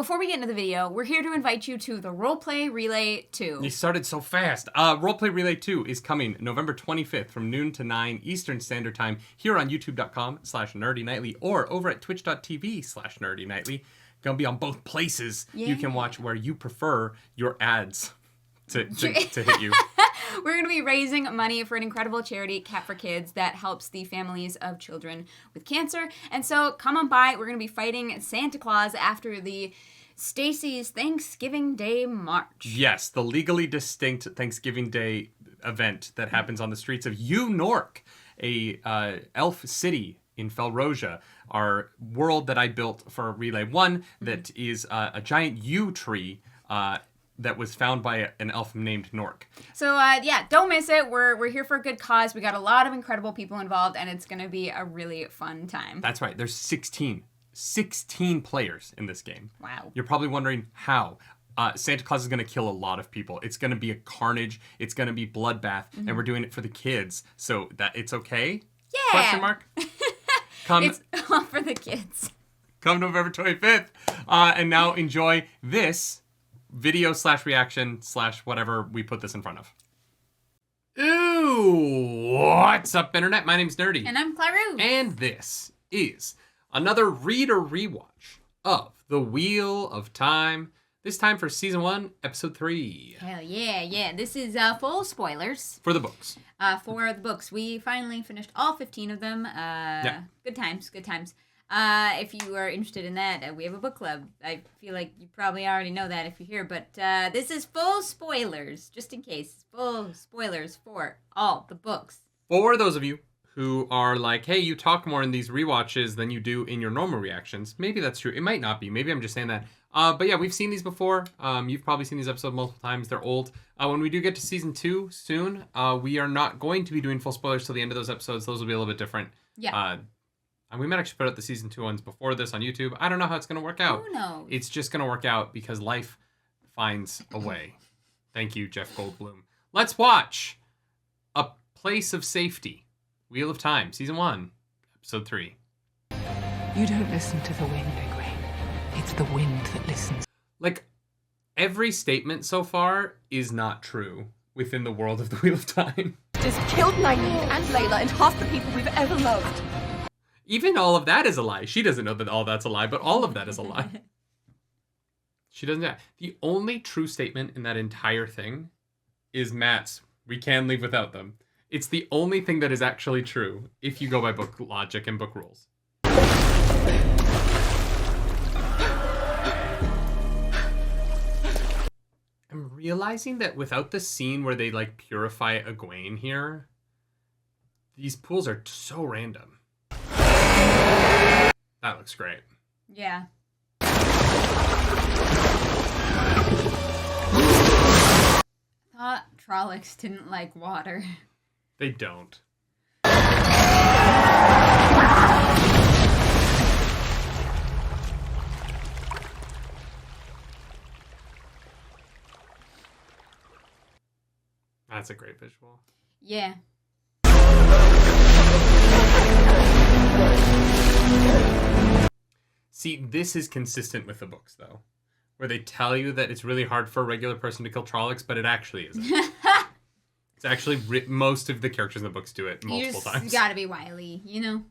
before we get into the video, we're here to invite you to the Roleplay Relay 2. You started so fast. Roleplay Relay 2 is coming November 25th from noon to 9 Eastern Standard Time here on youtube.com/nerdynightly or over at twitch.tv/nerdynightly. Gonna be on both places. Yeah. You can watch where you prefer your ads to hit you. We're going to be raising money for an incredible charity, Cat for Kids, that helps the families of children with cancer. And so come on by. We're going to be fighting Santa Claus after the Stacy's Thanksgiving Day March. Yes, the legally distinct Thanksgiving Day event that happens on the streets of Newark, a elf city in Felrosia, our world that I built for Relay 1 that is a giant yew tree that was found by an elf named Nork. So, don't miss it. We're here for a good cause. We got a lot of incredible people involved, and it's going to be a really fun time. That's right. There's 16 players in this game. Wow. You're probably wondering how. Santa Claus is going to kill a lot of people. It's going to be a carnage. It's going to be bloodbath, and we're doing it for the kids. So that it's okay? Yeah. Question mark? It's all for the kids. Come November 25th. And now enjoy this video/reaction/ whatever we put this in front of. Ooh, what's up, Internet? My name's Nerdy. And I'm Claru. And this is another read or rewatch of The Wheel of Time. This time for Season 1, Episode 3. Hell yeah. This is full spoilers. For the books. For the books. We finally finished all 15 of them. Yeah. Good times. If you are interested in that, we have a book club. I feel like you probably already know that if you're here, but this is full spoilers, just in case. Full spoilers for all the books. For those of you who are like, hey, you talk more in these rewatches than you do in your normal reactions, maybe that's true. It might not be. Maybe I'm just saying that. But yeah, we've seen these before. You've probably seen these episodes multiple times. They're old. When we do get to Season 2 soon, we are not going to be doing full spoilers till the end of those episodes. Those will be a little bit different. Yeah. And we might actually put out the Season 2 ones before this on YouTube. I don't know how it's going to work out. Who knows? It's just going to work out because life finds a way. Thank you, Jeff Goldblum. Let's watch A Place of Safety. Wheel of Time, Season 1, Episode 3. You don't listen to the wind, Egwene. It's the wind that listens. Like, every statement so far is not true within the world of the Wheel of Time. Has killed Nynaeve and Layla and half the people we've ever loved. Even all of that is a lie. She doesn't know that all that's a lie, but all of that is a lie. She doesn't know. The only true statement in that entire thing is Matt's, we can leave without them. It's the only thing that is actually true if you go by book logic and book rules. I'm realizing that without the scene where they like purify Egwene here, these pools are so random. That looks great. Yeah. Thought Trollocs didn't like water. They don't. That's a great visual. Yeah. See, this is consistent with the books, though, where they tell you that it's really hard for a regular person to kill Trollocs, but it actually isn't. It's actually most of the characters in the books do it multiple times. You gotta be wily, you know?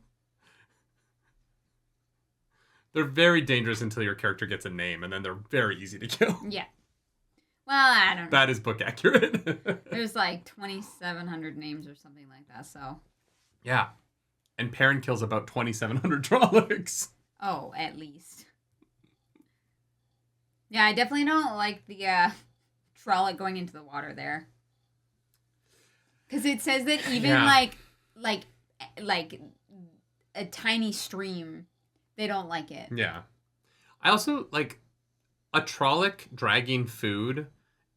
They're very dangerous until your character gets a name, and then they're very easy to kill. Yeah. Well, I don't know. That is book accurate. There's like 2,700 names or something like that, so. Yeah. And Perrin kills about 2,700 Trollocs. Oh, at least. Yeah, I definitely don't like the Trolloc going into the water there. Because it says that even like a tiny stream, they don't like it. Yeah. I also, like, a Trolloc dragging food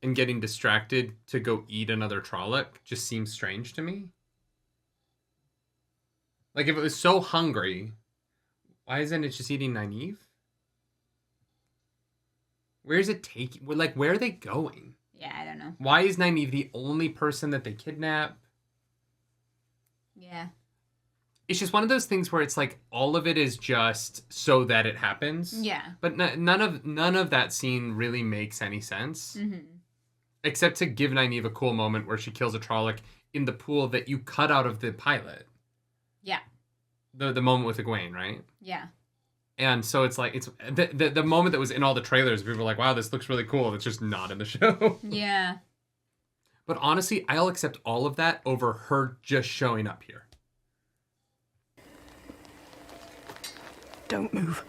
and getting distracted to go eat another Trolloc just seems strange to me. Like, if it was so hungry, why isn't it just eating Nynaeve? Where is it taking? Like, where are they going? Yeah, I don't know. Why is Nynaeve the only person that they kidnap? Yeah. It's just one of those things where it's like all of it is just so that it happens. Yeah. But none of that scene really makes any sense. Mm-hmm. Except to give Nynaeve a cool moment where she kills a Trolloc in the pool that you cut out of the pilot. Yeah. The moment with Egwene, right? Yeah. And so it's like, it's the moment that was in all the trailers, people were like, wow, this looks really cool. It's just not in the show. Yeah. But honestly, I'll accept all of that over her just showing up here. Don't move.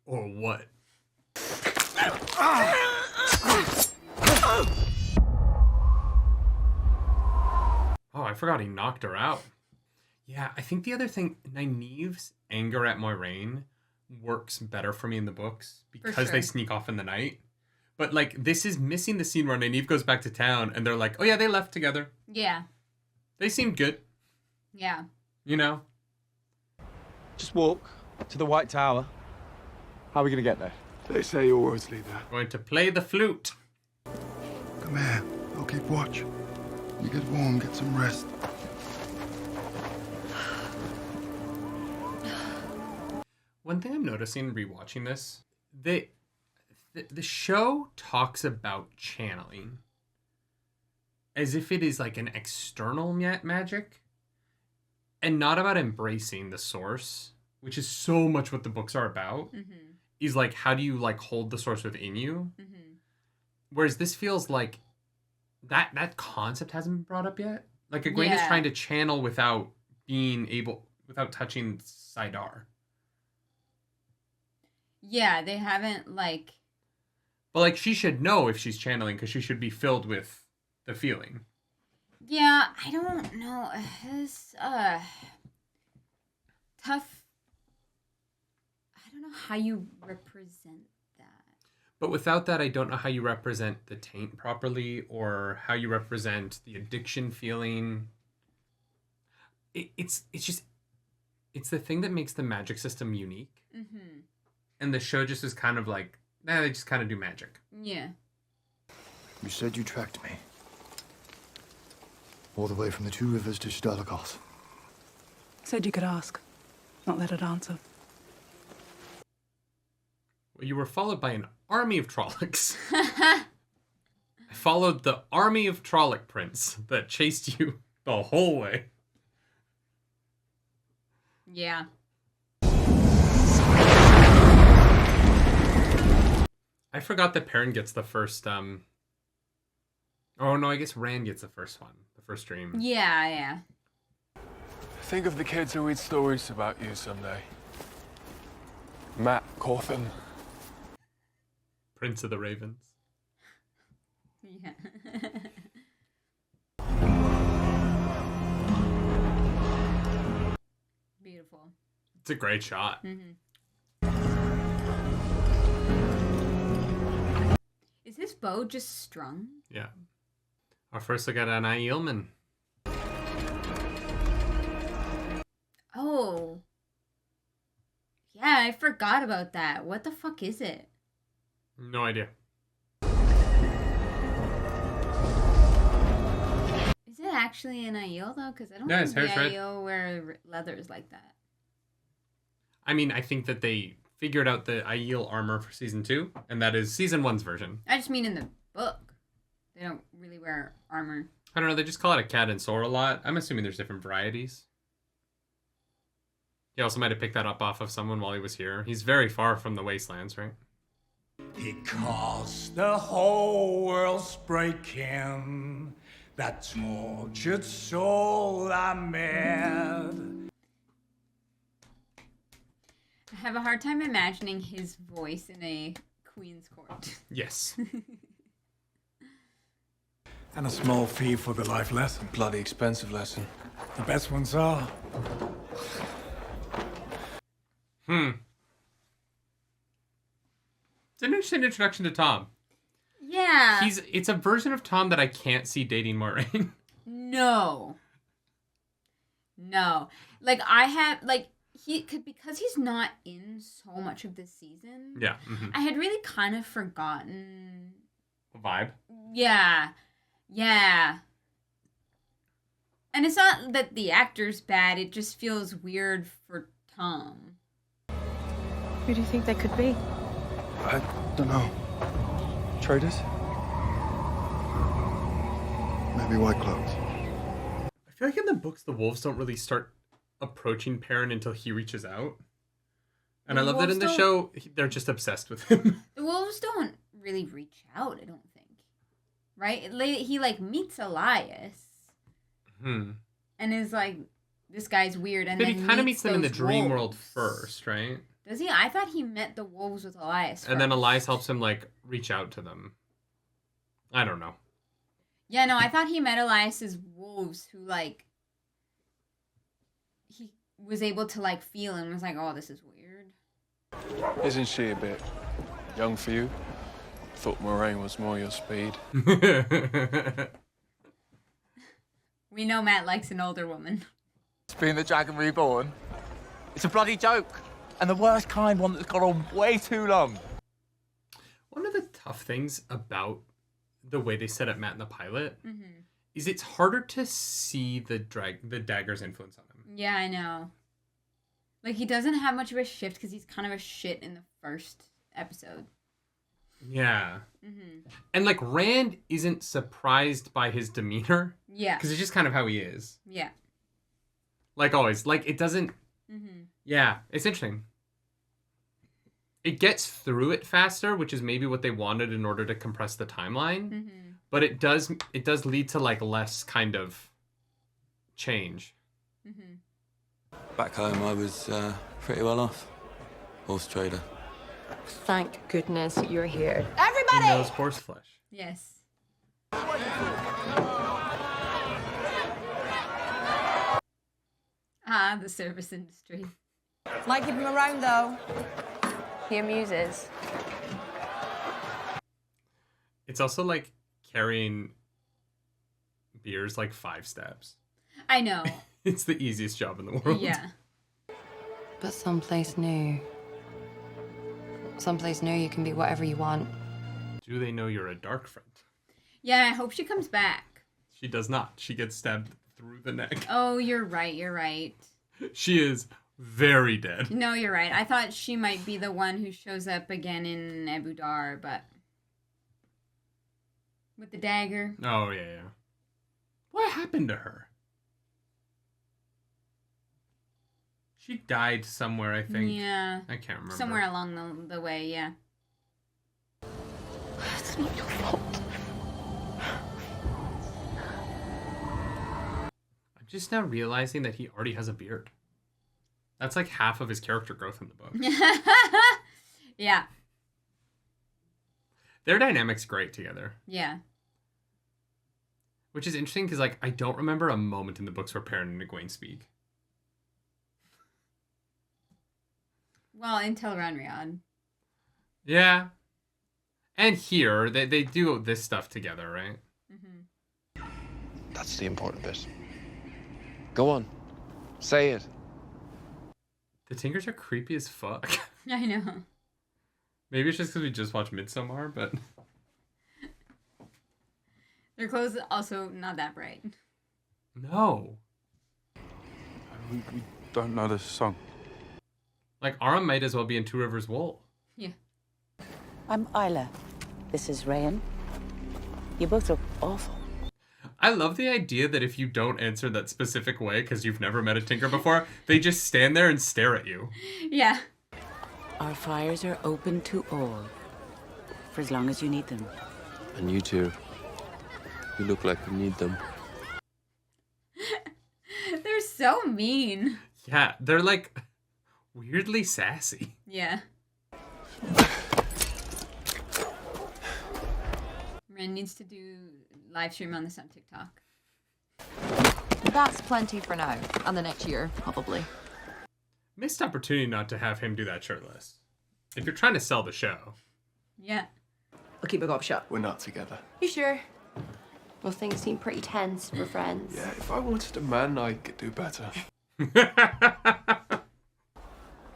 Or what? Oh, I forgot he knocked her out. Yeah, I think the other thing, Nynaeve's anger at Moiraine works better for me in the books because they sneak off in the night. But, like, this is missing the scene where Nynaeve goes back to town and they're like, oh, yeah, they left together. Yeah. They seemed good. Yeah. You know? Just walk to the White Tower. How are we going to get there? They say your words lead there. Going to play the flute. Come here. I'll keep watch. You get warm, get some rest. One thing I'm noticing rewatching this, the show talks about channeling as if it is like an external magic and not about embracing the source, which is so much what the books are about. Mm-hmm. Is like, how do you like hold the source within you? Mm-hmm. Whereas this feels like that concept hasn't been brought up yet. Like Egwene is trying to channel without touching Saidar. Yeah, they haven't, like... But, like, she should know if she's channeling because she should be filled with the feeling. Yeah, I don't know. It's, tough. I don't know how you represent that. But without that, I don't know how you represent the taint properly or how you represent the addiction feeling. It's the thing that makes the magic system unique. Mm-hmm. And the show just is kind of like, they just kind of do magic. Yeah. You said you tracked me. All the way from the Two Rivers to Shadalagoth. Said you could ask, not that I'd answer. Well, you were followed by an army of Trollocs. I followed the army of Trolloc prince that chased you the whole way. Yeah. I forgot that Perrin gets the first, Oh, no, I guess Rand gets the first one. The first dream. Yeah. Think of the kids who read stories about you someday. Matt Cawthon. Prince of the Ravens. Yeah. Beautiful. It's a great shot. Mm-hmm. Is this bow just strung? Yeah. Our first look at an Aielman. Oh. Yeah, I forgot about that. What the fuck is it? No idea. Is it actually an Aiel though? Because I don't Yeah, think his the hair's red. Aiel wear leathers like that. I mean, I think that they figured out the Aiel armor for season 2, and that is season 1's version. I just mean in the book. They don't really wear armor. I don't know, they just call it a cat and sword a lot. I'm assuming there's different varieties. He also might have picked that up off of someone while he was here. He's very far from the wastelands, right? Because the whole world's breaking, that tortured soul I'm mad. I have a hard time imagining his voice in a queen's court. Yes. And a small fee for the life lesson. Bloody expensive lesson. The best ones are. It's an interesting introduction to Tom. Yeah. It's a version of Tom that I can't see dating Moiraine. No. Like, I have, like, because he's not in so much of this season. Yeah. Mm-hmm. I had really kind of forgotten. The vibe. Yeah. And it's not that the actor's bad, it just feels weird for Tom. Who do you think they could be? I don't know. Traders? Maybe white clothes. I feel like in the books, the wolves don't really start approaching Perrin until he reaches out. And The I love that in the wolves show, they're just obsessed with him. The wolves don't really reach out, I don't think. Right? He, like, meets Elias. Hmm. And is like, this guy's weird. And But then he kind of meets them in the those dream world wolves. first, right? Does he? I thought he met the wolves with Elias first. And then Elias helps him, like, reach out to them. I don't know. Yeah, no, I thought he met Elias's wolves who, like, he was able to, like, feel and was like, oh, this is weird. Isn't she a bit young for you? Thought Moraine was more your speed. We know Matt likes an older woman. Being the Dragon Reborn. It's a bloody joke. And the worst kind, one that's gone on way too long. One of the tough things about the way they set up Matt in the pilot is it's harder to see the dagger's influence on him. Yeah, I know. Like, he doesn't have much of a shift because he's kind of a shit in the first episode. Yeah. And, like, Rand isn't surprised by his demeanor. Yeah. Because it's just kind of how he is. Yeah. Like, always. Like, it doesn't... Yeah, it's interesting. It gets through it faster, which is maybe what they wanted in order to compress the timeline. But it does lead to, like, less kind of change. Back home, I was pretty well off. Horse trader. Thank goodness you're here. He Everybody! knows horseflesh. Yes. Ah, the service industry. Might keep him around, though. He amuses. It's also like carrying beers like 5 steps. I know. It's the easiest job in the world. Yeah. But someplace new. Someplace new you can be whatever you want. Do they know you're a dark friend? Yeah, I hope she comes back. She does not. She gets stabbed through the neck. Oh, you're right. You're right. She is very dead. No, you're right. I thought she might be the one who shows up again in Abu Dar, but... with the dagger. Oh, yeah. What happened to her? She died somewhere, I think. Yeah. I can't remember. Somewhere along the way, yeah. It's not your fault. I'm just now realizing that he already has a beard. That's like half of his character growth in the book. Yeah. Their dynamic's great together. Yeah. Which is interesting because, like, I don't remember a moment in the books where Perrin and Egwene speak. Well, until Ranriad. Yeah. And here, they do this stuff together, right? That's the important bit. Go on. Say it. The Tinkers are creepy as fuck. I know. Maybe it's just because we just watched Midsommar, but... Their clothes also not that bright. No. We don't know this song. Like, Aram might as well be in Two Rivers Wool. Yeah. I'm Isla. This is Rayan. You both look awful. I love the idea that if you don't answer that specific way because you've never met a Tinker before, they just stand there and stare at you. Yeah. Our fires are open to all, for as long as you need them. And you two, you look like you need them. They're so mean. Yeah, they're like weirdly sassy. Yeah. Ren needs to do live stream on this on TikTok. That's plenty for now. And the next year, probably. Missed opportunity not to have him do that shirtless. If you're trying to sell the show. Yeah. I'll keep a gob shut. We're not together. You sure? Well, things seem pretty tense. We're friends. Yeah, if I wanted a man, I could do better. If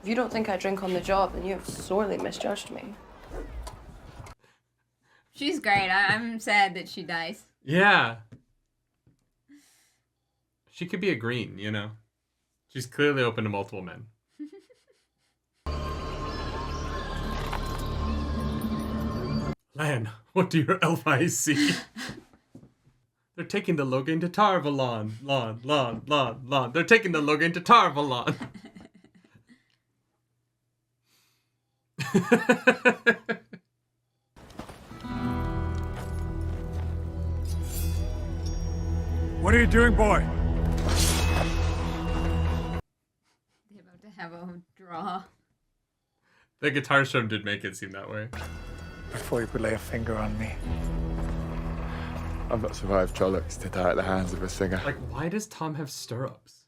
you don't think I drink on the job, then you have sorely misjudged me. She's great. I'm sad that she dies. Yeah. She could be a green, you know? She's clearly open to multiple men. Lan, what do your elf eyes see? They're taking the Logan to Tarvalon. Lon. They're taking the Logan to Tarvalon. What are you doing, boy? They're about to have a draw. The guitar strum did make it seem that way. Before you could lay a finger on me. I've not survived Trollocs to die at the hands of a singer. Like, why does Tom have stirrups?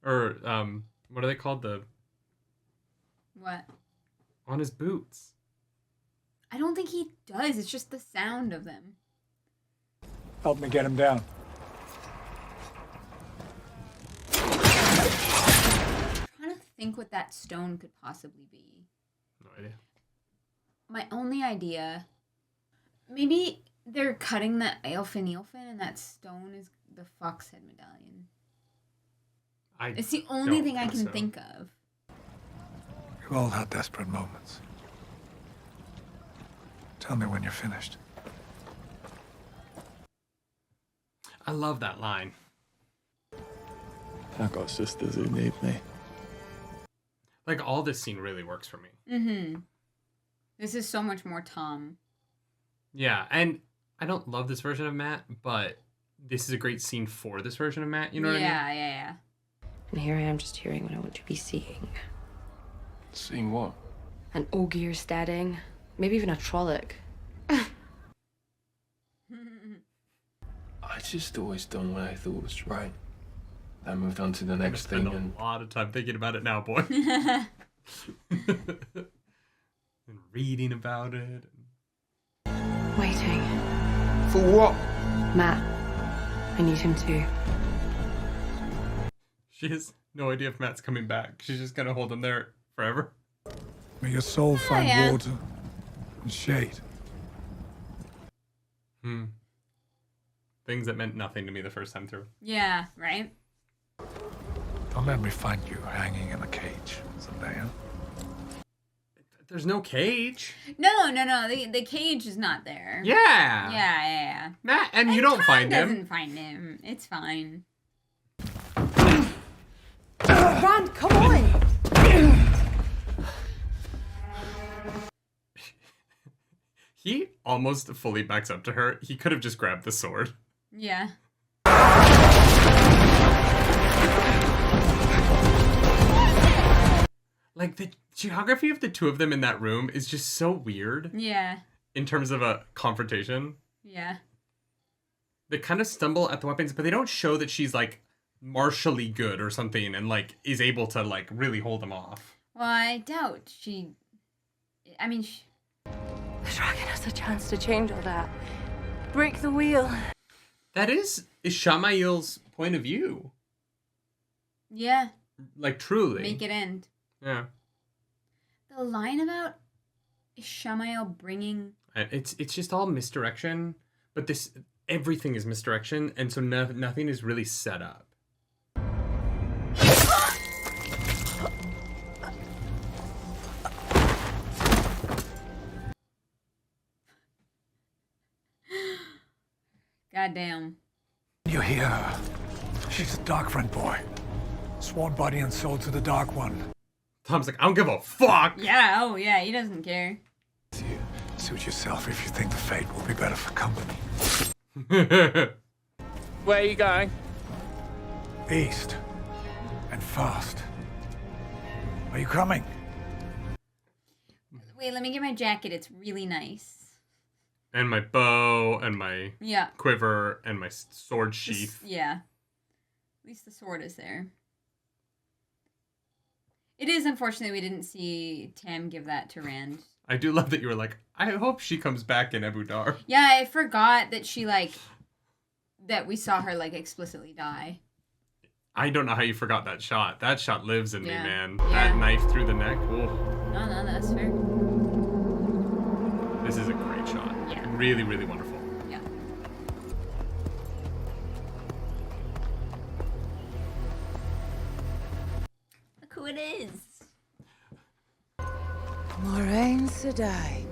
Or, what are they called? What? On his boots. I don't think he does. It's just the sound of them. Help me get him down. I'm trying to think what that stone could possibly be. No idea. My only idea, maybe they're cutting the Aelfin and that stone is the Foxhead medallion. It's the only thing I can think of. We've all had desperate moments. Tell me when you're finished. I love that line. I've got sisters who need me. Like, all this scene really works for me. Mm-hmm. This is so much more Tom. Yeah, and I don't love this version of Matt, but this is a great scene for this version of Matt, you know what I mean? Yeah. And here I am just hearing what I want to be seeing. Seeing what? An Ogier steading. Maybe even a Trolloc. I just always done what I thought was right. I moved on to the next I spend thing and a lot of time thinking about it now, boy. And reading about it. Waiting. For what? Matt. I need him too. She has no idea if Matt's coming back. She's just gonna hold him there forever. May your soul find yeah. water and shade. Things that meant nothing to me the first time through. Yeah, right? Don't let me find you hanging in a cage someday, huh? There's no cage. No. The cage is not there. Yeah. Yeah. Matt, and you don't Tom find him. doesn't find him. It's fine. Rand, come on! He almost fully backs up to her. He could have just grabbed the sword. Yeah. Like, the geography of the two of them in that room is just so weird. Yeah. In terms of a confrontation. Yeah. They kind of stumble at the weapons, but they don't show that she's, like, martially good or something and, like, is able to, like, really hold them off. Well, I doubt she... I mean... The dragon has a chance to change all that. Break the wheel. That is Ishamael's point of view. Yeah. Like, truly. Make it end. Yeah. The line about Ishamael bringing... It's just all misdirection, but everything is misdirection, and so nothing is really set up. Goddamn. You hear her. She's a dark friend, boy. Sworn body and soul to the Dark One. Tom's like, I don't give a fuck! Yeah, he doesn't care. Suit yourself if you think the fate will be better for company. Where are you going? East. And fast. Are you coming? Wait, let me get my jacket. It's really nice. And my bow, and my quiver, and my sword sheath. Yeah. At least the sword is there. It is unfortunate we didn't see Tam give that to Rand. I do love that you were like, I hope she comes back in Abu Dar. Yeah, I forgot that she, like, that we saw her, like, explicitly die. I don't know how you forgot that shot. That shot lives in me, man. Yeah. That knife through the neck. Ooh. No, that's fair. This is a great shot. Yeah. Really, really wonderful. Yeah. Ain Sedai.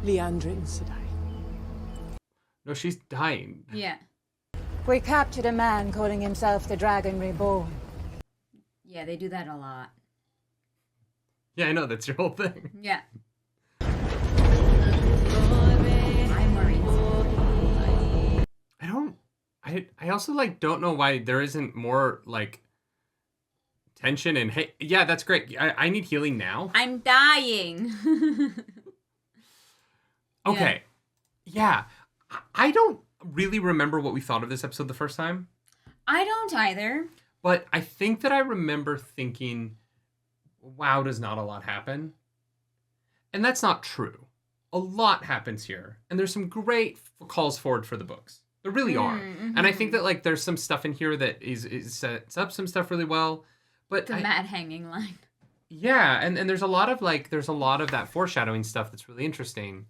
Leandrin Sedai. No, she's dying. Yeah. We captured a man calling himself the Dragon Reborn. Yeah, they do that a lot. Yeah, I know, that's your whole thing. Yeah. I also like don't know why there isn't more like tension and hey, yeah, that's great. I need healing now. I'm dying. Okay. Yeah. I don't really remember what we thought of this episode the first time. I don't either. But I think that I remember thinking, wow, does not a lot happen? And that's not true. A lot happens here. And there's some great calls forward for the books. There really are. Mm-hmm. And I think that like there's some stuff in here that is sets up some stuff really well. But The mad hanging line. Yeah, and there's a lot of that foreshadowing stuff that's really interesting.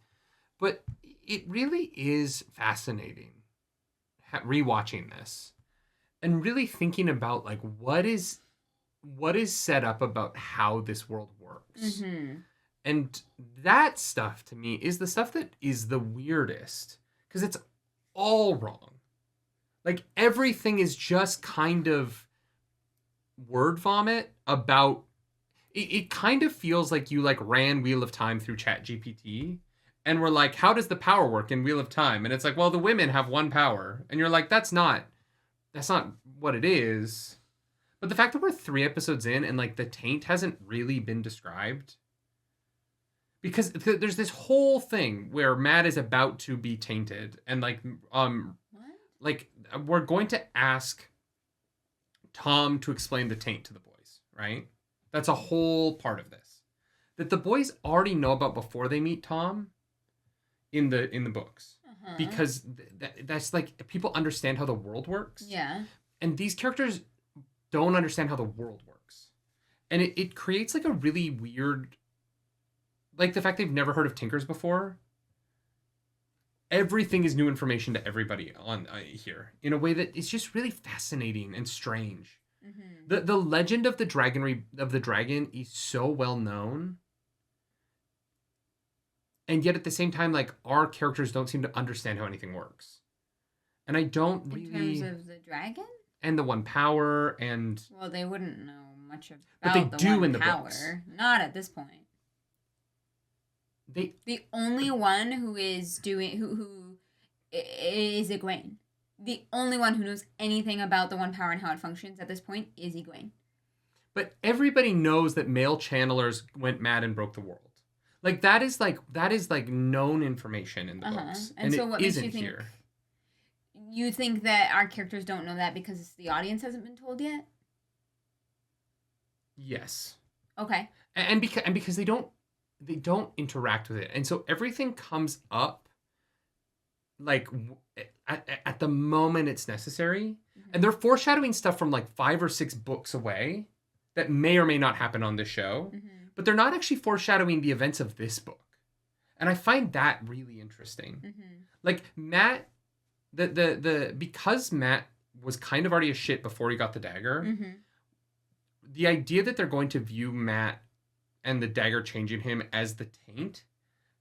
But it really is fascinating rewatching this and really thinking about like what is set up about how this world works. Mm-hmm. And that stuff to me is the stuff that is the weirdest because it's all wrong. Like everything is just kind of word vomit about it kind of feels like you like ran Wheel of Time through ChatGPT and we're like, how does the power work in Wheel of Time? And it's like, well, the women have one power. And you're like, that's not what it is. But the fact that we're 3 episodes in and like the taint hasn't really been described. Because there's this whole thing where Matt is about to be tainted and like like we're going to ask Tom to explain the taint to the boys, right? That's a whole part of this that the boys already know about before they meet Tom in the books. Uh-huh. Because that's like people understand how the world works. Yeah. And these characters don't understand how the world works. And it creates like a really weird, like the fact they've never heard of Tinkers before. Everything is new information to everybody on here in a way that is just really fascinating and strange. Mm-hmm. The legend of the dragon is so well known. And yet at the same time, like our characters don't seem to understand how anything works. And I don't really... In terms of the dragon? And the one power and... Well, they wouldn't know much about but they the do one in the power. books. Not at this point. The only one who is doing... Who is Egwene. The only one who knows anything about the one power and how it functions at this point is Egwene. But everybody knows that male channelers went mad and broke the world. Like that is like known information in the books. And so it what makes isn't you think here. You think that our characters don't know that because the audience hasn't been told yet? Yes. Okay. And because they don't interact with it. And so everything comes up like at the moment it's necessary. Mm-hmm. And they're foreshadowing stuff from like 5 or 6 books away that may or may not happen on this show. Mm-hmm. But they're not actually foreshadowing the events of this book. And I find that really interesting. Mm-hmm. Like Matt, because Matt was kind of already a shit before he got the dagger, mm-hmm. the idea that they're going to view Matt and the dagger changing him as the taint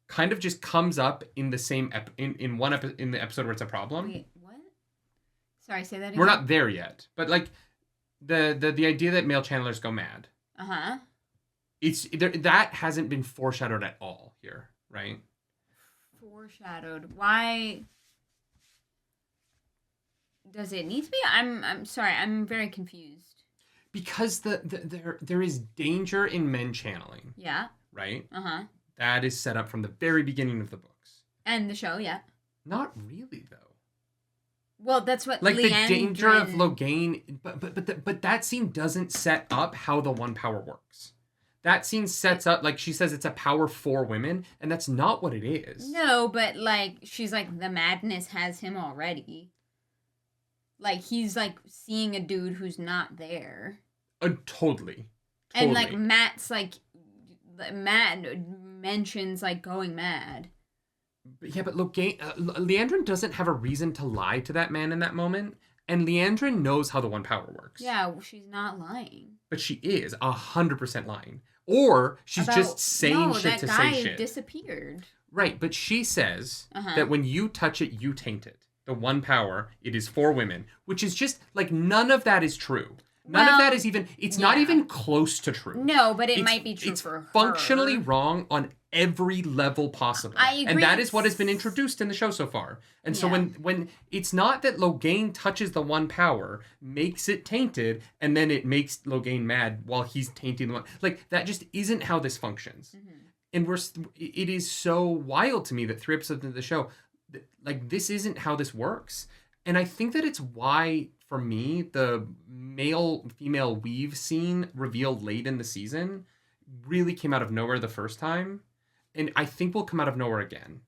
kind of just comes up in the same in the episode where it's a problem. Wait, what? Sorry, say that again. We're not there yet. But like the idea that male channelers go mad. Uh-huh. That hasn't been foreshadowed at all here, right? Foreshadowed. Why does it need to be? I'm sorry. I'm very confused. Because there is danger in men channeling. Yeah. Right? Uh-huh. That is set up from the very beginning of the books. And the show, yeah. Not really, though. Well, that's what like Leandrin... the danger of Loghain, but that scene doesn't set up how the one power works. That scene sets up, like, she says it's a power for women, and that's not what it is. No, but, like, she's like, the madness has him already. Like, he's, like, seeing a dude who's not there. Totally. And, like, Matt mentions, like, going mad. Yeah, but Loghain, Leandrin doesn't have a reason to lie to that man in that moment, and Leandrin knows how the one power works. Yeah, she's not lying. But she is 100% lying. Or she's just saying shit to say shit. No, that guy disappeared. Right, but she says Uh-huh. that when you touch it, you taint it. The one power, it is for women, which is just, like, none of that is true. None of that is even, it's not even close to true. No, but it might be true for her. It's functionally wrong on every level possible. I agree. And that is what has been introduced in the show so far. And so when it's not that Logain touches the one power, makes it tainted, and then it makes Logain mad while he's tainting the one, like, that just isn't how this functions. Mm-hmm. And it is so wild to me that 3 episodes into the show, like, this isn't how this works. And I think that it's why, for me, the male-female weave scene revealed late in the season really came out of nowhere the first time. And I think will come out of nowhere again.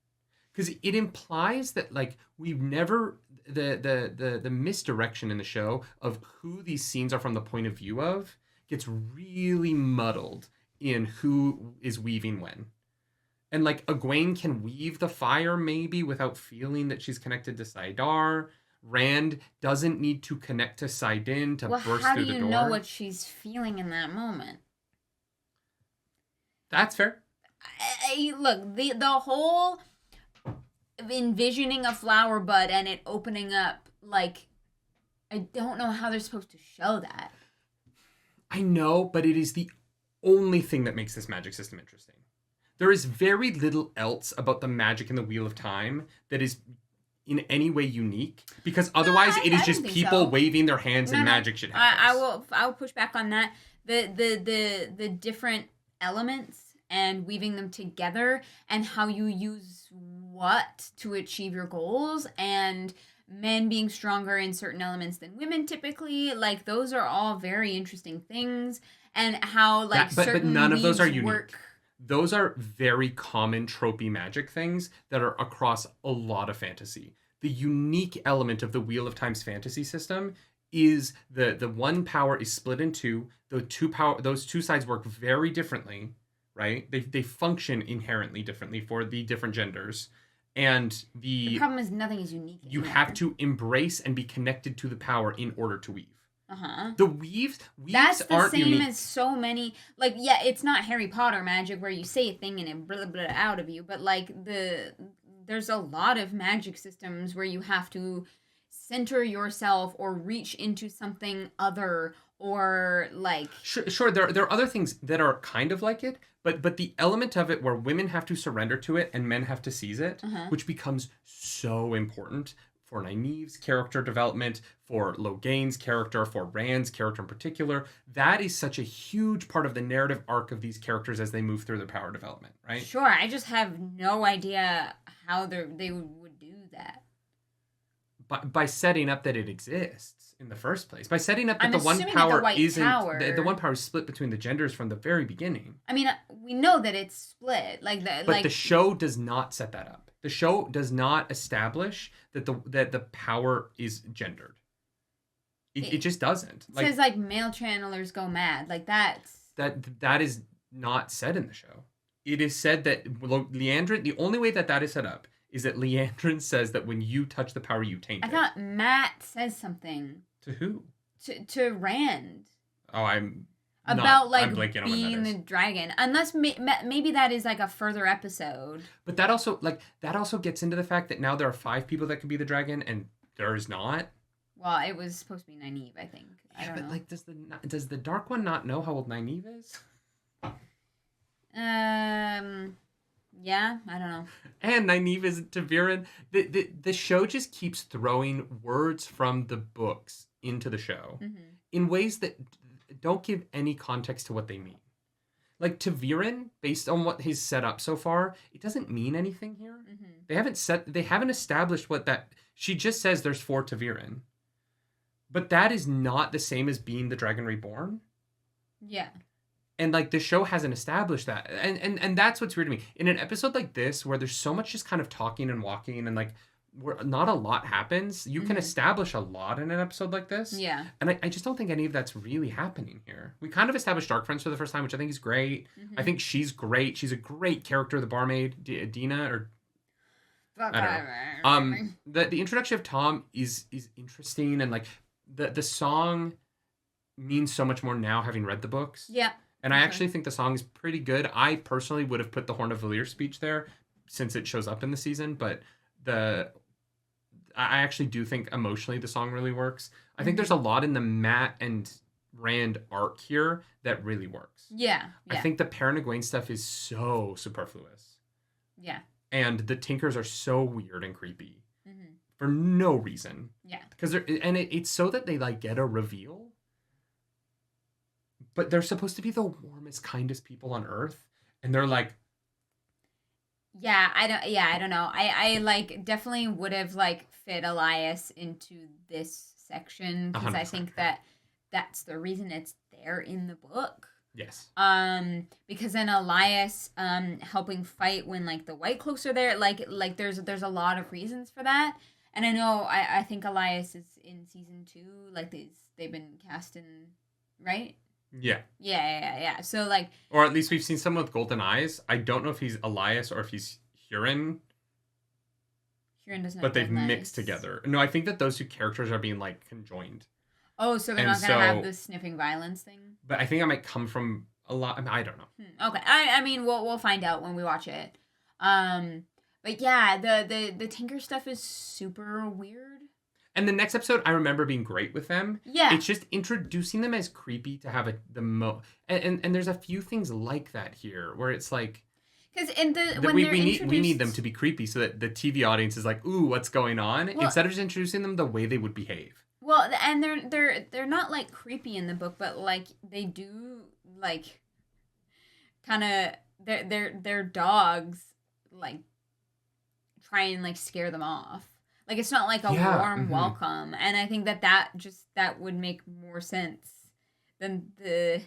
Because it implies that, like, we've never... The misdirection in the show of who these scenes are from the point of view of gets really muddled in who is weaving when. And, like, Egwene can weave the fire, maybe, without feeling that she's connected to Saidar. Rand doesn't need to connect to Saidin to burst through the door. How do you know what she's feeling in that moment? That's fair. Look, the whole envisioning a flower bud and it opening up, like, I don't know how they're supposed to show that. I know, but it is the only thing that makes this magic system interesting. There is very little else about the magic in the Wheel of Time that is in any way unique, because otherwise it is just people waving their hands and magic shit happens. I will push back on that. The different elements and weaving them together and how you use what to achieve your goals, and men being stronger in certain elements than women typically, like, those are all very interesting things, and how, like, certain none of those are unique. Work. Those are very common tropey magic things that are across a lot of fantasy. The unique element of the Wheel of Time's fantasy system is the one power is split in two. Those two sides work very differently, right? They function inherently differently for the different genders. And the problem is nothing is unique. You have to embrace and be connected to the power in order to weave. Uh-huh. The weaves That's the aren't same unique. as so many, like, yeah, it's not Harry Potter magic where you say a thing and it blah, blah, out of you, but, like, there's a lot of magic systems where you have to center yourself or reach into something other, or, like... Sure, there are other things that are kind of like it, but the element of it where women have to surrender to it and men have to seize it, which becomes so important for Nynaeve's character development, for Logain's character, for Rand's character in particular. That is such a huge part of the narrative arc of these characters as they move through their power development, right? Sure, I just have no idea how they would do that. By setting up that it exists in the first place. By setting up that the one power the one power is split between the genders from the very beginning. I mean, we know that it's split. But the show does not set that up. The show does not establish that the power is gendered. It just doesn't. It says, like, male channelers go mad. Like, that is not said in the show. It is said that Leandrin, the only way that is set up is that Leandrin says that when you touch the power, you taint it. I thought Matt says something. To who? To Rand. Oh, I'm being the dragon. Unless maybe that is, like, a further episode. But that also gets into the fact that now there are 5 people that can be the dragon and there's not. Well, it was supposed to be Nynaeve, I think. I don't know. Like, does the Dark One not know how old Nynaeve is? Yeah, I don't know. And Nynaeve is Ta'Viren. The show just keeps throwing words from the books into the show in ways that don't give any context to what they mean. Like, Ta'Viren, based on what he's set up so far, it doesn't mean anything here. They haven't established what that... She just says there's 4 Ta'Viren. But that is not the same as being the Dragon Reborn. Yeah. And, like, the show hasn't established that. And that's what's weird to me. In an episode like this, where there's so much just kind of talking and walking and, like, where not a lot happens, you can establish a lot in an episode like this. Yeah. And I just don't think any of that's really happening here. We kind of established Dark Friends for the first time, which I think is great. I think she's great. She's a great character, the barmaid, Dina, or... I don't know. The introduction of Tom is interesting, and, like, the song means so much more now having read the books. Yeah. And I actually think the song is pretty good. I personally would have put the Horn of Valir speech there since it shows up in the season, but I actually do think emotionally the song really works. I think there's a lot in the Matt and Rand arc here that really works. Yeah. I think the Perrin and Egwene stuff is so superfluous. Yeah. And the Tinkers are so weird and creepy for no reason. Yeah. Because it's so that they like get a reveal. But they're supposed to be the warmest, kindest people on Earth, and they're like, I don't know. I like definitely would have like fit Elias into this section because I think that's the reason it's there in the book. Yes. Because then Elias helping fight when like the White Cloaks are there, like there's a lot of reasons for that. And I know I think Elias is in season 2, like they've been cast in, right? Yeah. Yeah. So like, or at least we've seen someone with golden eyes. I don't know if he's Elias or if he's Huron. Huron doesn't. But they've mixed together. No, I think that those two characters are being like conjoined. Oh, so they're not gonna have this sniffing violence thing. But I think it might come from a lot. I don't know. Okay. I mean, we'll find out when we watch it. But yeah, the Tinker stuff is super weird. And the next episode, I remember being great with them. Yeah. It's just introducing them as creepy to have and there's a few things like that here where it's like. Because we need them to be creepy so that the TV audience is like, ooh, what's going on? Instead of just introducing them the way they would behave. Well, and they're not like creepy in the book, but like they do like kind of their dogs like try and like scare them off. Like it's not like a warm welcome, and I think that would make more sense than do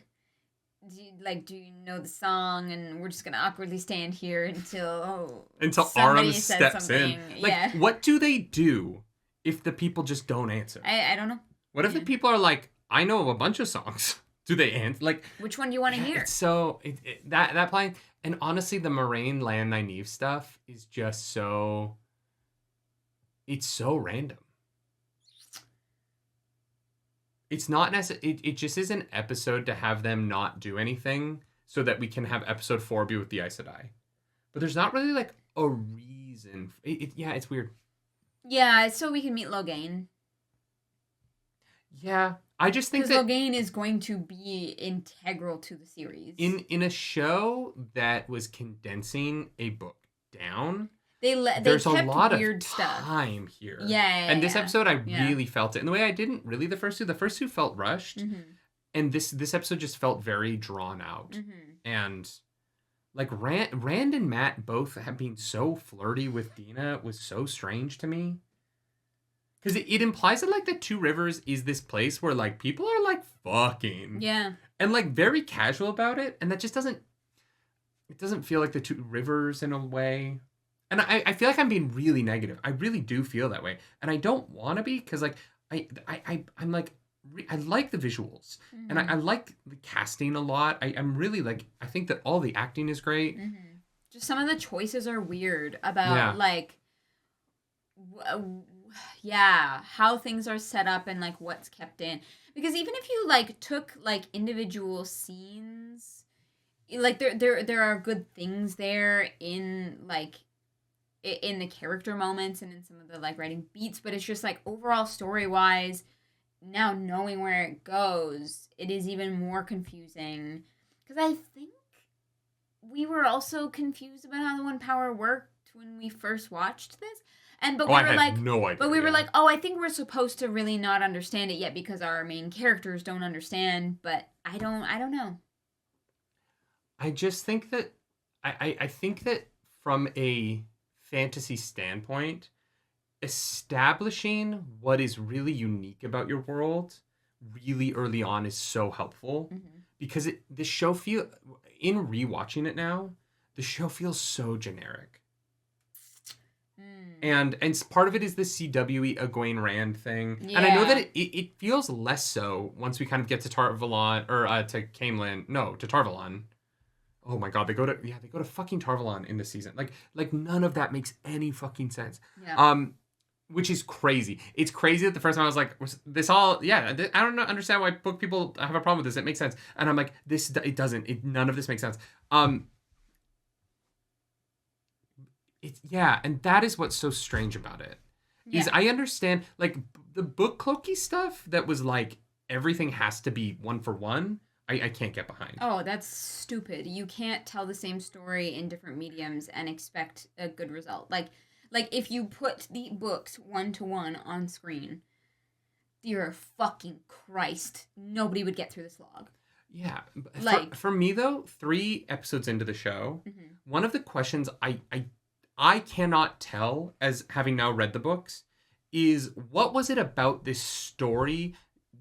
you know the song, and we're just gonna awkwardly stand here until Aram steps in. Like, yeah. What do they do if the people just don't answer? I don't know. What if the people are like, I know a bunch of songs. Do they answer? Like, which one do you want to hear? It's so that playing, and honestly, the Moraine Land Nynaeve stuff is just so. It's so random. It's not necessary. It just is an episode to have them not do anything so that we can have episode 4 be with the Aes Sedai. But there's not really like a reason. It's weird. Yeah, so we can meet Logain. Yeah, I just think that Logain is going to be integral to the series. In a show that was condensing a book down. There's a lot of weird time here. Yeah. And this episode, I really felt it. In the way I didn't really the first two. The first two felt rushed. Mm-hmm. And this episode just felt very drawn out. Mm-hmm. And like Rand and Matt both have been so flirty with Dina was so strange to me. Because it implies that like the Two Rivers is this place where like people are like fucking. Yeah. And like very casual about it. And that just doesn't feel like the Two Rivers in a way. And I feel like I'm being really negative. I really do feel that way. And I don't want to be because like I'm like I like the visuals and I like the casting a lot. I'm really like I think that all the acting is great. Mm-hmm. Just some of the choices are weird about like how things are set up and like what's kept in. Because even if you like took like individual scenes, like there are good things there in like in the character moments and in some of the like writing beats, but it's just like overall story wise, now knowing where it goes, it is even more confusing. Because I think we were also confused about how the One Power worked when we first watched this. But we were like, no idea. But we were like, I think we're supposed to really not understand it yet because our main characters don't understand. But I don't know. I just think that I think that from a fantasy standpoint, establishing what is really unique about your world really early on is so helpful because the show in rewatching it now, the show feels so generic. And part of it is the CW Egwene Rand thing. Yeah. And I know that it feels less so once we kind of get to Tarvalon or to Caemlyn. No, to Tarvalon. Oh my god, they go to fucking Tarvalon in this season. Like none of that makes any fucking sense. Yeah. Which is crazy. It's crazy that the first time I was like, was this all, I don't understand why book people have a problem with this. It makes sense. And I'm like, it doesn't. None of this makes sense. And that is what's so strange about it. Is I understand, like, the book cloaky stuff that was like, everything has to be one for one. I can't get behind. Oh, that's stupid. You can't tell the same story in different mediums and expect a good result. Like, if you put the books 1-to-1 on screen, dear fucking Christ, nobody would get through this log. Yeah. Like, for me, though, 3 episodes into the show, one of the questions I cannot tell, as having now read the books, is what was it about this story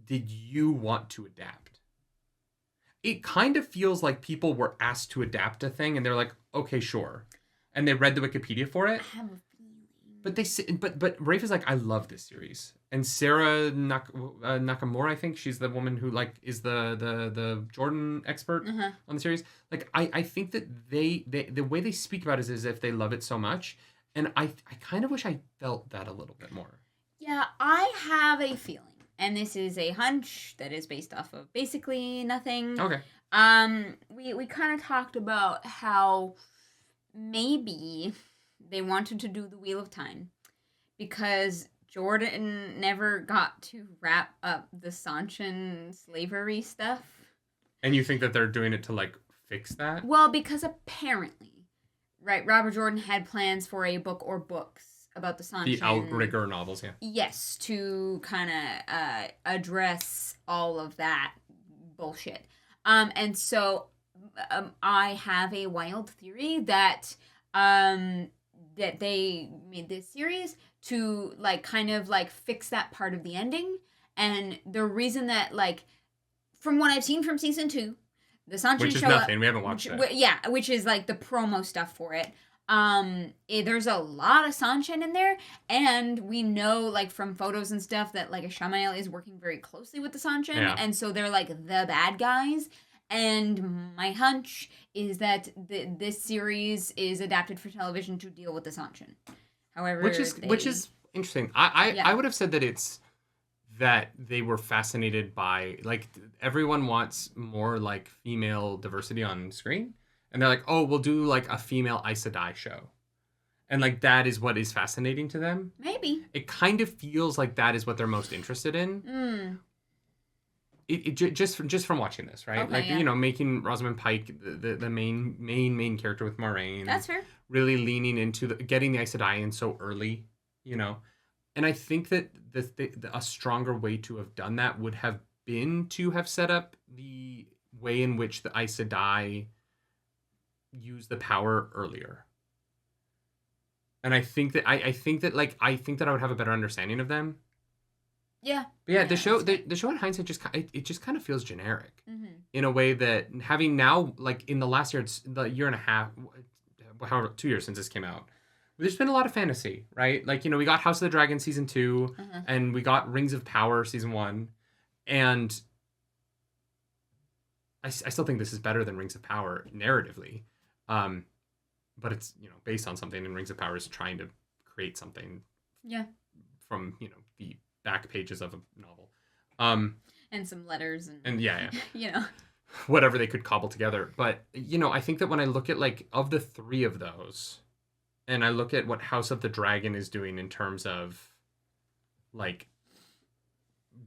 did you want to adapt? It kind of feels like people were asked to adapt a thing, and they're like, okay, sure. And they read the Wikipedia for it. I have a But Rafe is like, I love this series, and Sarah Nakamura, I think she's the woman who like is the Jordan expert on the series. Like, I think that they the way they speak about it is as if they love it so much, and I kind of wish I felt that a little bit more. Yeah, I have a feeling, and this is a hunch that is based off of basically nothing. Okay. We kind of talked about how maybe they wanted to do the Wheel of Time because Jordan never got to wrap up the Sanchin slavery stuff. And you think that they're doing it to, like, fix that? Well, because apparently, right, Robert Jordan had plans for a book or books about the Sanchin. The Outrigger novels, yeah. Yes, to kind of address all of that bullshit. And so I have a wild theory that that they made this series to, like, kind of, like, fix that part of the ending. And the reason that, like, from what I've seen from season 2, the Sanchin which is show nothing. We haven't watched it. Yeah, which is, like, the promo stuff for it. There's a lot of Sanchin in there, and we know, like, from photos and stuff that, like, Ishamael is working very closely with the Sanchin, and so they're, like, the bad guys. And my hunch is that this series is adapted for television to deal with the Sanchin. However, which is interesting. I would have said that it's that they were fascinated by, like, everyone wants more, like, female diversity on screen, and they're like, oh, we'll do, like, a female Aes Sedai show, and, like, that is what is fascinating to them. Maybe it kind of feels like that is what they're most interested in. Just from watching this, right? Okay, like, you know, making Rosamund Pike the main character with Moiraine. That's fair. Really leaning into getting the Aes Sedai in so early, you know. And I think that a stronger way to have done that would have been to have set up the way in which the Aes Sedai use the power earlier. And I think that I think that I would have a better understanding of them. Yeah. But yeah, the show in hindsight just kind of feels generic in a way that having now, like, in the last year, it's the year and a half, however, 2 years since this came out, there's been a lot of fantasy, right? Like, you know, we got House of the Dragon season 2 and we got Rings of Power season 1, and I still think this is better than Rings of Power narratively, but it's, you know, based on something, and Rings of Power is trying to create something from, you know, the back pages of a novel, and some letters and yeah. You know, whatever they could cobble together. But, you know, I think that when I look at, like, of the 3 of those, and I look at what House of the Dragon is doing in terms of, like,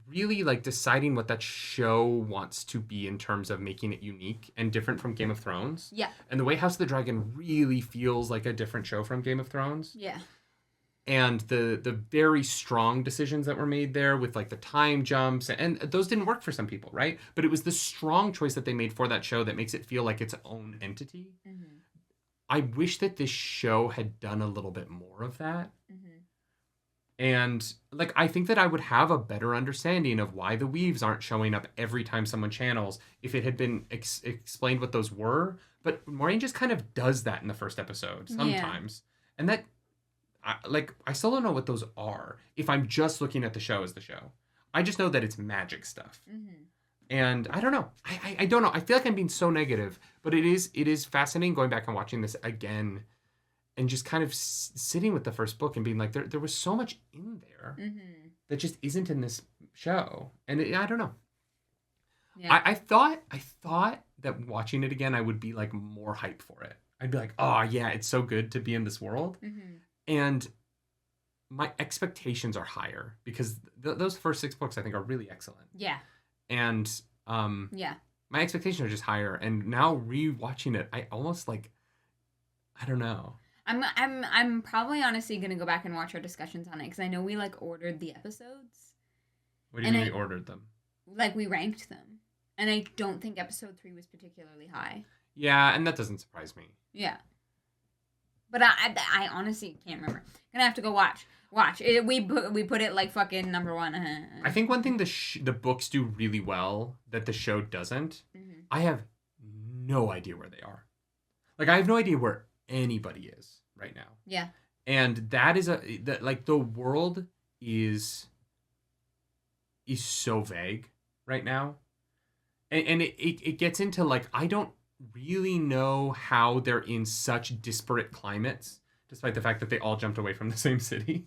really, like, deciding what that show wants to be in terms of making it unique and different from Game of Thrones, and the way House of the Dragon really feels like a different show from Game of Thrones, and the very strong decisions that were made there with, like, the time jumps, and those didn't work for some people, right? But it was the strong choice that they made for that show that makes it feel like its own entity. I wish that this show had done a little bit more of that. And, like, I think that I would have a better understanding of why the weaves aren't showing up every time someone channels if it had been explained what those were. But Moiraine just kind of does that in the first episode sometimes. And that, I still don't know what those are if I'm just looking at the show as the show. I just know that it's magic stuff. And I don't know. I don't know. I feel like I'm being so negative, but it is fascinating going back and watching this again and just kind of sitting with the first book and being like, there was so much in there that just isn't in this show. And I don't know. Yeah. I thought that watching it again, I would be like more hyped for it. I'd be like, oh yeah, it's so good to be in this world. And my expectations are higher because those first 6 books I think are really excellent. Yeah. And my expectations are just higher. And now rewatching it, I almost like, I don't know. I'm probably honestly gonna go back and watch our discussions on it because I know we like ordered the episodes. What do you mean we ordered them? Like we ranked them, and I don't think episode 3 was particularly high. Yeah, and that doesn't surprise me. Yeah, but I honestly can't remember. Gonna have to go watch. We put it like fucking number 1. I think one thing the books do really well that the show doesn't. I have no idea where they are. Like I have no idea where anybody is right now. Yeah. And that is the world is so vague right now. And it gets into like, I don't really know how they're in such disparate climates, despite the fact that they all jumped away from the same city.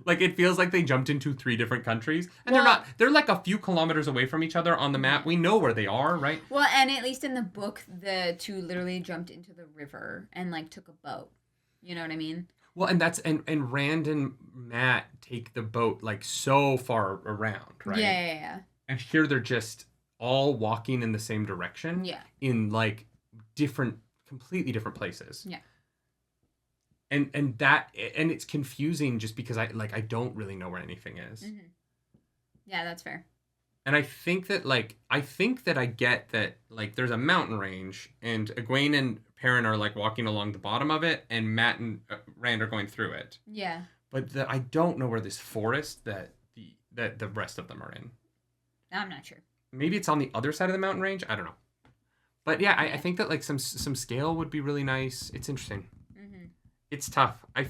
Like it feels like they jumped into 3 different countries, and they're like a few kilometers away from each other on the map. We know where they are, right? Well, and at least in the book, the 2 literally jumped into the river and like took a boat. You know what I mean? Well, and Rand and Matt take the boat like so far around, right? Yeah. And here they're just all walking in the same direction. Yeah. In like completely different places. Yeah. And it's confusing just because I don't really know where anything is. Yeah, that's fair. And I think that I get that like there's a mountain range and Egwene and Perrin are like walking along the bottom of it and Matt and Rand are going through it. Yeah. But I don't know where this forest that the rest of them are in. I'm not sure. Maybe it's on the other side of the mountain range. I don't know. But yeah, I think that like some scale would be really nice. It's interesting. It's tough. I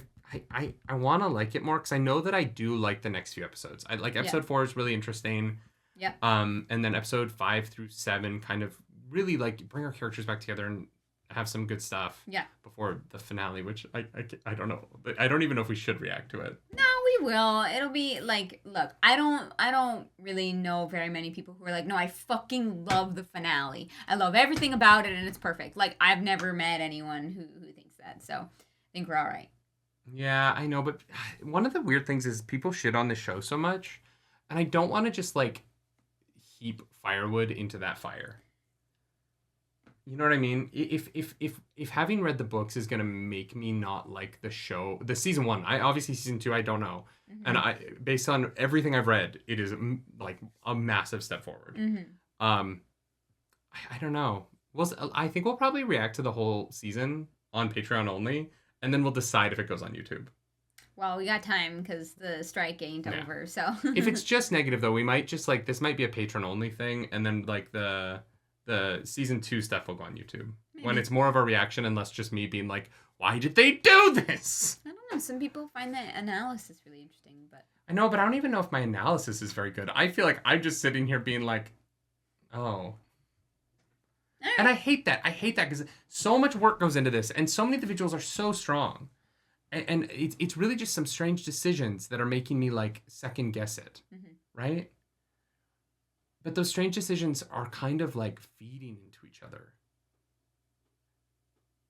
want to like it more because I know that I do like the next few episodes. I like episode 4 is really interesting. Yeah. And then episode 5 through 7 kind of really like bring our characters back together and have some good stuff. Yeah. Before the finale, which I don't know. I don't even know if we should react to it. No, we will. It'll be like, look, I don't really know very many people who are like, no, I fucking love the finale. I love everything about it and it's perfect. Like I've never met anyone who thinks that. So I think we're all right. Yeah, I know, but one of the weird things is people shit on the show so much, and I don't want to just like heap firewood into that fire. You know what I mean? If having read the books is gonna make me not like the show, the season 1, obviously season 2 I don't know, and based on everything I've read, it is like a massive step forward. I don't know. I think we'll probably react to the whole season on Patreon only. And then we'll decide if it goes on YouTube. Well, we got time because the strike ain't over, so. If it's just negative, though, we might just, like, this might be a patron-only thing, and then, like, the season 2 stuff will go on YouTube. Maybe. When it's more of a reaction and less just me being like, why did they do this? I don't know. Some people find that analysis really interesting, but. I know, but I don't even know if my analysis is very good. I feel like I'm just sitting here being like, oh. Right. And I hate that because so much work goes into this and so many individuals are so strong. And it's really just some strange decisions that are making me like second guess it. Right? But those strange decisions are kind of like feeding into each other.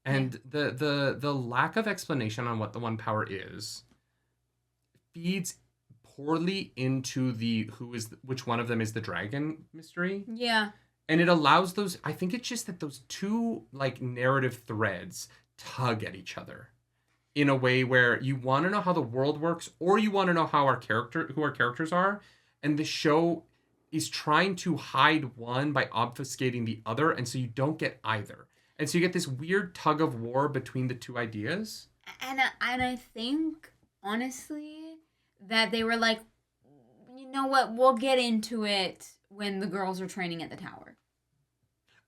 And the lack of explanation on what the One Power is feeds poorly into which one of them is the dragon mystery. Yeah. And it allows I think it's just that those 2 like narrative threads tug at each other in a way where you want to know how the world works or you want to know who our characters are. And the show is trying to hide one by obfuscating the other. And so you don't get either. And so you get this weird tug of war between the 2 ideas. And I think, honestly, that they were like, you know what, we'll get into it when the girls are training at the tower.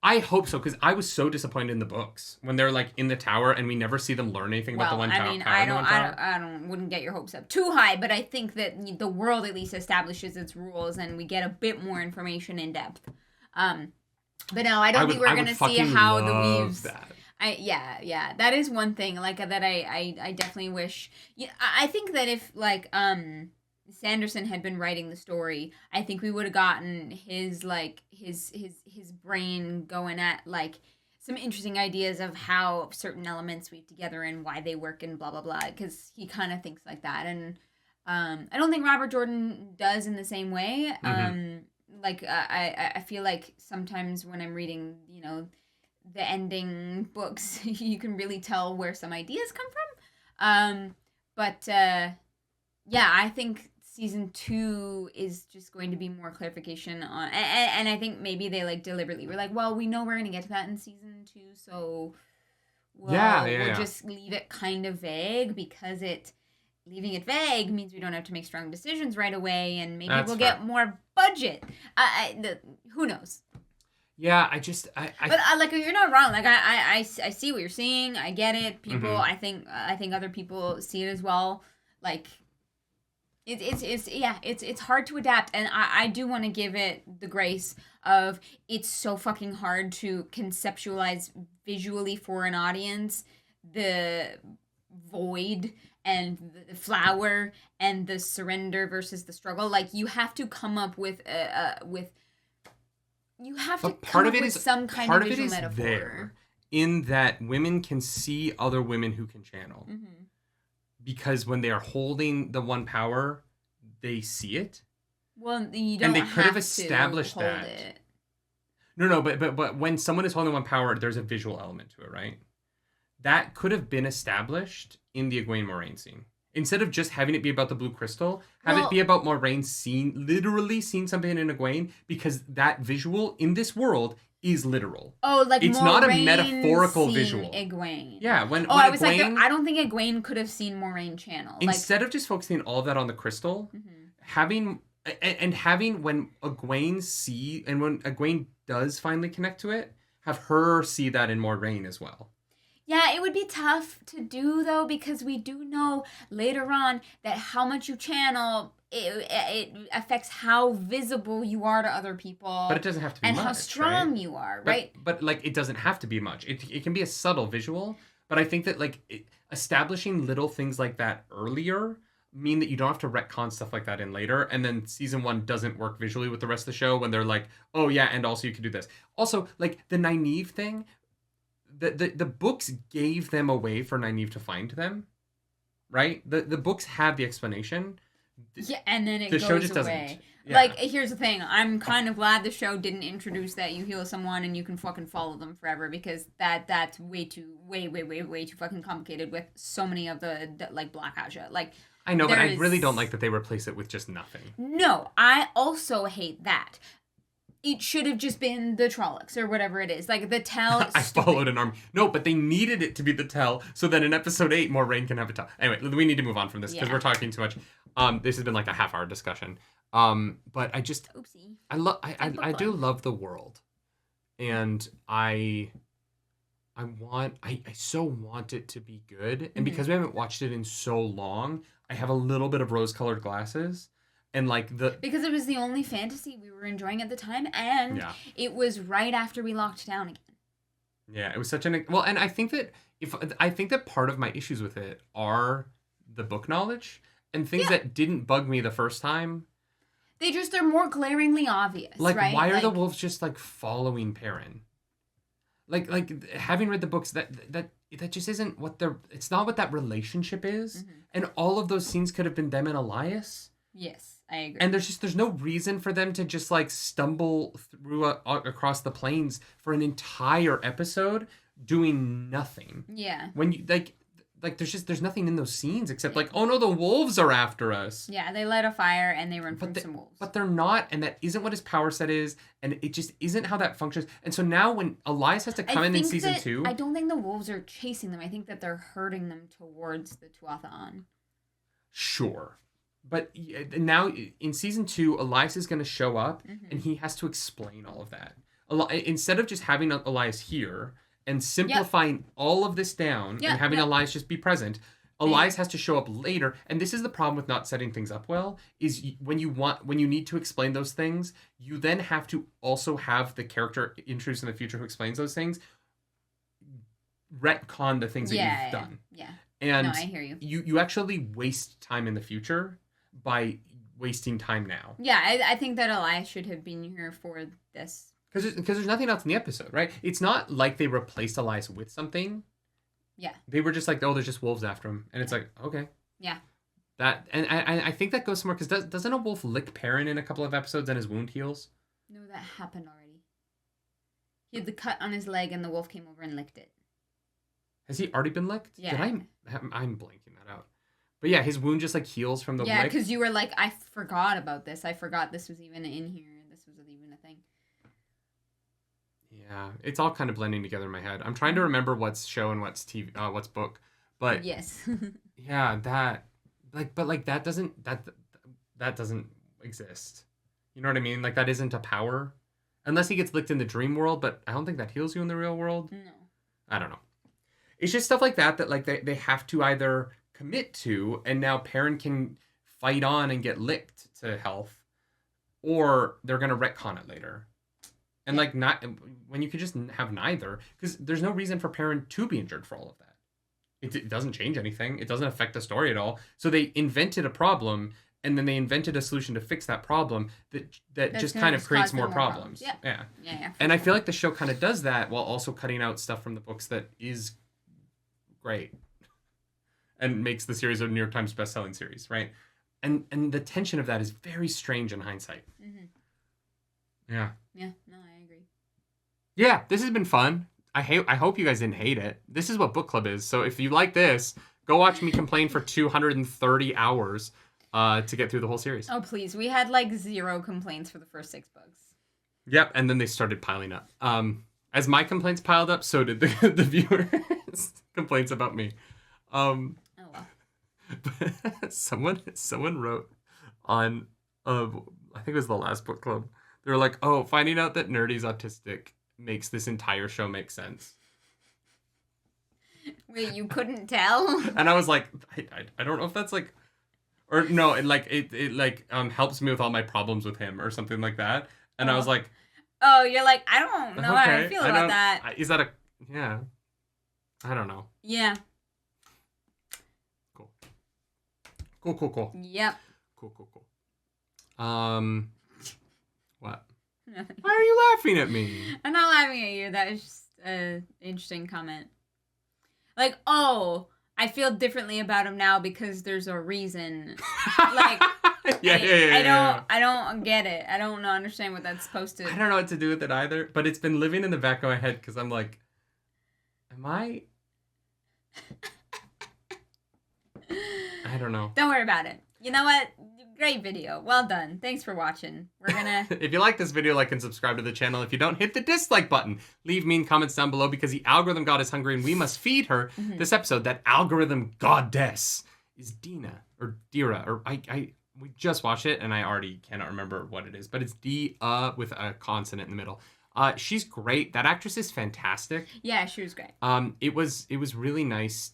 I hope so, because I was so disappointed in the books when they're like in the tower and we never see them learn anything about the One Tower. I wouldn't get your hopes up too high, but I think that the world at least establishes its rules and we get a bit more information in depth. But no, I don't think we're gonna see how the weaves. That is one thing like that I definitely wish. Yeah, I think that if like Sanderson had been writing the story, I think we would have gotten his brain going at like some interesting ideas of how certain elements weave together and why they work and blah blah blah, because he kind of thinks like that. And I don't think Robert Jordan does in the same way. I feel like sometimes when I'm reading, you know, the ending books, you can really tell where some ideas come from. I think season 2 is just going to be more clarification on, and I think maybe they like deliberately were like, well, we know we're gonna get to that in season 2, so we'll just leave it kind of vague, because leaving it vague means we don't have to make strong decisions right away, and maybe we'll get more budget. Who knows? Yeah, but like, you're not wrong. Like I see what you're saying. I get it. People, I think other people see it as well. Like it's hard to adapt, and I do want to give it the grace of it's so fucking hard to conceptualize visually for an audience the void and the flower and the surrender versus the struggle. Like you have to come up with you have to come up with some kind of visual metaphor. There, in that women can see other women who can channel. Mm-hmm. Because when they are holding the one power, they see it. Well, you don't. And they could have established that. It. No, but when someone is holding one power, there's a visual element to it, right? That could have been established in the Egwene Moraine scene. Instead of just having it be about the blue crystal, it be about Moraine literally seeing something in Egwene, because that visual in this world is literal. Oh, like it's Moraine not a metaphorical visual. Egwene. Yeah, when I was Egwene, like, I don't think Egwene could have seen Moraine channel. Instead of just focusing all of that on the crystal, having when Egwene does finally connect to it, have her see that in Moraine as well. Yeah, it would be tough to do, though, because we do know later on that how much you channel, it affects how visible you are to other people. But it doesn't have to be much, and how strong you are, right? But like, it doesn't have to be much. It can be a subtle visual. But I think that like establishing little things like that earlier mean that you don't have to retcon stuff like that in later. And then season 1 doesn't work visually with the rest of the show when they're like, oh yeah, and also you can do this. Also, like the Nynaeve thing, the books gave them a way for Nynaeve to find them, right? The books have the explanation. Yeah, and then the goes show just away. Doesn't. Yeah. Like, here's the thing. I'm kind of glad the show didn't introduce that you heal someone and you can fucking follow them forever, because that's way too fucking complicated with so many of the like Black Aja. Like, I know, but I really don't like that they replace it with just nothing. No, I also hate that. It should have just been the Trollocs or whatever it is. Like, the Tell. I followed an army. No, but they needed it to be the Tell so that in episode 8, Moraine can have a Tell. Anyway, we need to move on from this because we're talking too much. This has been like a half-hour discussion. But I just... Oopsie. I do love the world. And I so want it to be good. And because we haven't watched it in so long, I have a little bit of rose-colored glasses. And like because it was the only fantasy we were enjoying at the time, and it was right after we locked down again. Yeah, it was such and I think that part of my issues with it are the book knowledge and things that didn't bug me the first time. They're more glaringly obvious. Like, right? Why are the wolves just like following Perrin? Like having read the books, that just isn't what it's not what that relationship is. And all of those scenes could have been them and Elias. Yes. I agree. And there's no reason for them to just like stumble through across the plains for an entire episode doing nothing. Yeah. When you like there's nothing in those scenes except like, oh no, the wolves are after us. Yeah, they light a fire and they run from some wolves. But they're not, and that isn't what his power set is, and it just isn't how that functions. And so now when Elias has to come in season 2, I don't think the wolves are chasing them. I think that they're herding them towards the Tuatha. Sure. But now in season 2, Elias is going to show up and he has to explain all of that. Instead of just having Elias here and simplifying all of this down and having Elias just be present, Elias has to show up later. And this is the problem with not setting things up well, is when you need to explain those things, you then have to also have the character introduced in the future who explains those things retcon the things that you've done. Yeah. And no, I hear you. You actually waste time in the future by wasting time now. Yeah, I think that Elias should have been here for this. Because there's nothing else in the episode, right? It's not like they replaced Elias with something. Yeah. They were just like, oh, there's just wolves after him. And it's like, okay. Yeah. That and I think that goes somewhere, because doesn't a wolf lick Perrin in a couple of episodes and his wound heals? No, that happened already. He had the cut on his leg and the wolf came over and licked it. Has he already been licked? Yeah. I'm blanking that out. But yeah, his wound just like heals from the lick. Yeah, because you were like, I forgot about this. I forgot this was even in here. This was even a thing. Yeah, it's all kind of blending together in my head. I'm trying to remember what's show and what's TV, what's book. But yes. Yeah, that that doesn't exist. You know what I mean? Like, that isn't a power. Unless he gets licked in the dream world, but I don't think that heals you in the real world. No. I don't know. It's just stuff like that like they have to either commit to, and now Perrin can fight on and get licked to health, or they're going to retcon it later. And like, not when you could just have neither, because there's no reason for Perrin to be injured for all of that. It doesn't change anything. It doesn't affect the story at all. So they invented a problem, and then they invented a solution to fix that problem that just kind of creates more problems. Yeah. And I feel like the show kind of does that while also cutting out stuff from the books that is great and makes the series a New York Times best-selling series, right? And the tension of that is very strange in hindsight. Mm-hmm. Yeah. Yeah, no, I agree. Yeah, this has been fun. I hope you guys didn't hate it. This is what book club is. So if you like this, go watch me complain for 230 hours to get through the whole series. Oh, please. We had like 0 complaints for the first 6 books. Yep, and then they started piling up. As my complaints piled up, so did the viewers' complaints about me. Oh, well. Someone wrote on, I think it was the last book club, they were like, oh, finding out that Nerdy's autistic makes this entire show make sense. Wait, you couldn't tell? And I was like, I don't know if that's like, or no, it helps me with all my problems with him or something like that. And I was like, oh, you're like, I don't know how I feel about that. Is that yeah, I don't know. Yeah. Cool. Yep. Cool. What? Nothing. Why are you laughing at me? I'm not laughing at you. That was just an interesting comment. Like, oh, I feel differently about him now because there's a reason. Like, I don't get it. I don't understand what that's supposed to. I don't know what to do with it either. But it's been living in the back of my head because I'm like, am I? I don't know. Don't worry about it. You know what? Great video. Well done. Thanks for watching. We're gonna... If you like this video, like and subscribe to the channel. If you don't, hit the dislike button. Leave mean comments down below because the algorithm god is hungry and we must feed her. Mm-hmm. This episode, that algorithm goddess is Dina or Dira, or we just watched it and I already cannot remember what it is, but it's with a consonant in the middle. She's great. That actress is fantastic. Yeah, she was great. It was really nice.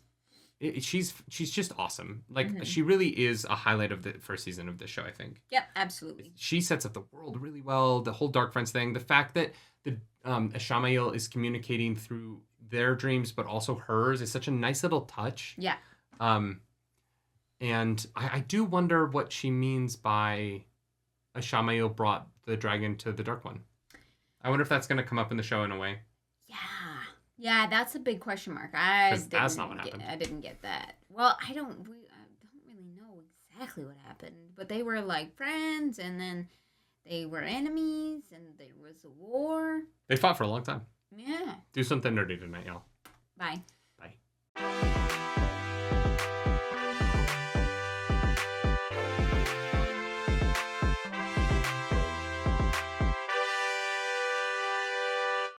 She's just awesome. Like, she really is a highlight of the first season of this show, I think. Yep, absolutely. She sets up the world really well. The whole Dark Friends thing. The fact that the Ashamael is communicating through their dreams, but also hers, is such a nice little touch. Yeah. And I do wonder what she means by Ashamael brought the dragon to the Dark One. I wonder if that's going to come up in the show in a way. Yeah, that's a big question mark. That's not what happened. I didn't get that. Well, I don't really know exactly what happened, but they were like friends, and then they were enemies, and there was a war. They fought for a long time. Yeah. Do something nerdy tonight, y'all. Bye.